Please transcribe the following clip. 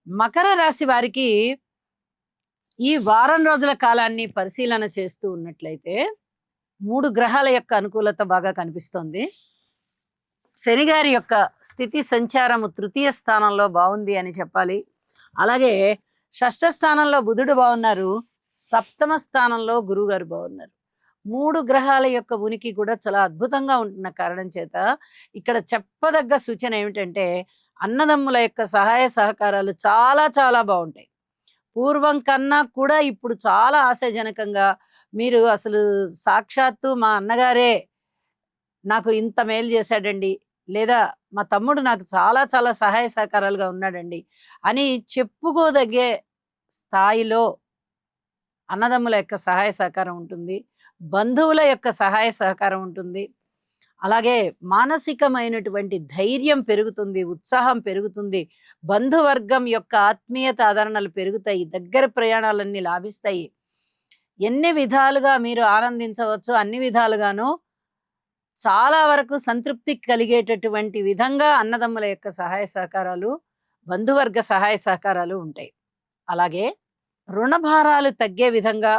మకర రాశి వారికి ఈ వారం రోజుల కాలాన్ని పరిశీలన చేస్తూ ఉన్నట్లయితే 3 గ్రహాల యొక్క అనుకూలత బాగా కనిపిస్తోంది. శని గారి యొక్క స్థితి సంచారము తృతీయ స్థానంలో బాగుంది అని చెప్పాలి. అలాగే షష్ఠ స్థానంలో బుధుడు బాగున్నారు, సప్తమ స్థానంలో గురువు గారు బాగున్నారు. 3 గ్రహాల యొక్క ఉనికి కూడా చాలా అద్భుతంగా ఉంటున్న కారణం చేత ఇక్కడ చెప్పదగ్గ సూచన ఏమిటంటే అన్నదమ్ముల యొక్క సహాయ సహకారాలు చాలా చాలా బాగుంటాయి. పూర్వం కన్నా కూడా ఇప్పుడు చాలా ఆశాజనకంగా మీరు అసలు సాక్షాత్తు మా అన్నగారే నాకు ఇంత మేలు చేశాడండి, లేదా మా తమ్ముడు నాకు చాలా చాలా సహాయ సహకారాలుగా ఉన్నాడండి అని చెప్పుకోదగే స్థాయిలో అన్నదమ్ముల యొక్క సహాయ సహకారం ఉంటుంది, బంధువుల యొక్క సహాయ సహకారం ఉంటుంది. అలాగే మానసికమైనటువంటి ధైర్యం పెరుగుతుంది, ఉత్సాహం పెరుగుతుంది, బంధువర్గం యొక్క ఆత్మీయత ఆదరణలు పెరుగుతాయి, దగ్గర ప్రయాణాలన్నీ లాభిస్తాయి. ఎన్ని విధాలుగా మీరు ఆనందించవచ్చు, అన్ని విధాలుగాను చాలా వరకు సంతృప్తి కలిగేటటువంటి విధంగా అన్నదమ్ముల యొక్క సహాయ సహకారాలు, బంధువర్గ సహాయ సహకారాలు ఉంటాయి. అలాగే రుణభారాలు తగ్గే విధంగా